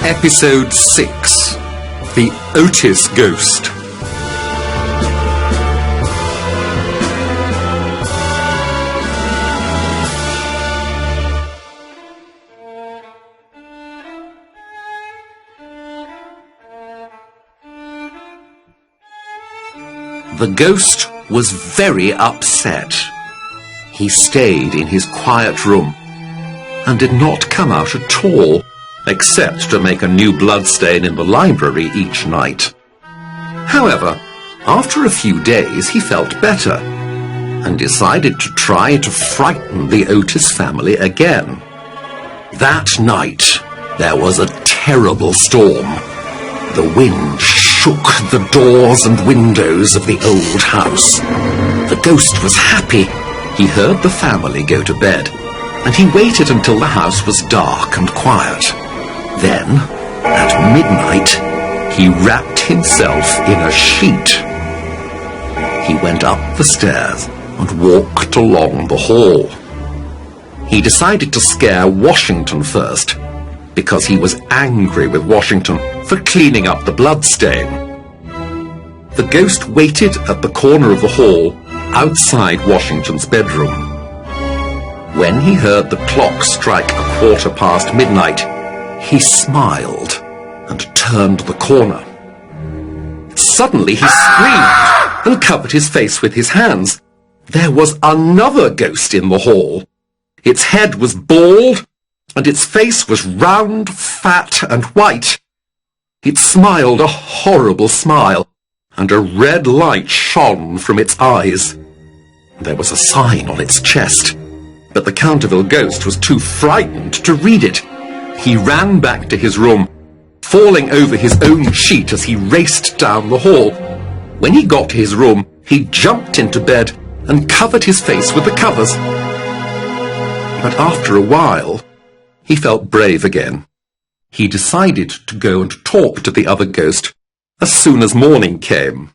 Episode 6. The Otis Ghost. The ghost was very upset. He stayed in his quiet room and did not come out at all, except to make a new bloodstain in the library each night. However, after a few days he felt better and decided to try to frighten the Otis family again. That night there was a terrible storm. The wind shook the doors and windows of the old house. The ghost was happy. He heard the family go to bed, and he waited until the house was dark and quiet. Then, at midnight, he wrapped himself in a sheet. He went up the stairs and walked along the hall. He decided to scare Washington first, because he was angry with Washington for cleaning up the bloodstain. The ghost waited at the corner of the hall outside Washington's bedroom. When he heard the clock strike midnight, he smiled and turned the corner. Suddenly he screamed and covered his face with his hands. There was another ghost in the hall. Its head was bald, and its face was round, fat, and white. It smiled a horrible smile, and a red light shone from its eyes. There was a sign on its chest, but the Canterville ghost was too frightened to read it. He ran back to his room, falling over his own sheet as he raced down the hall. When he got to his room, he jumped into bed and covered his face with the covers. But after a while, he felt brave again. He decided to go and talk to the other ghost as soon as morning came.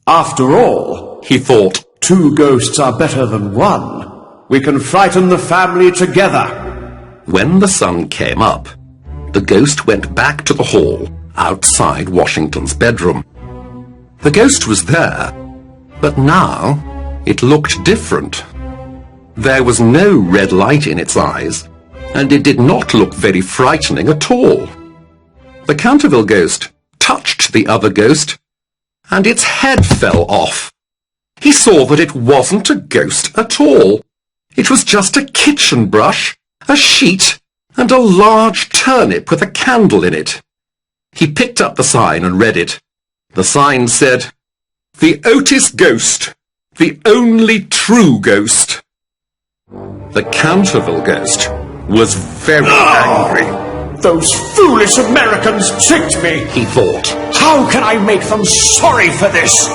After all, he thought, 2 ghosts are better than 1. We can frighten the family together. When the sun came up, the ghost went back to the hall outside Washington's bedroom. The ghost was there, but now it looked different. There was no red light in its eyes, and it did not look very frightening at all. The Canterville ghost touched the other ghost, and its head fell off. He saw that it wasn't a ghost at all. It was just a kitchen brush, a sheet, and a large turnip with a candle in it. He picked up the sign and read it. The sign said, "The Otis Ghost, the only true ghost." The Canterville ghost was very angry. Those foolish Americans tricked me, he thought. How can I make them sorry for this?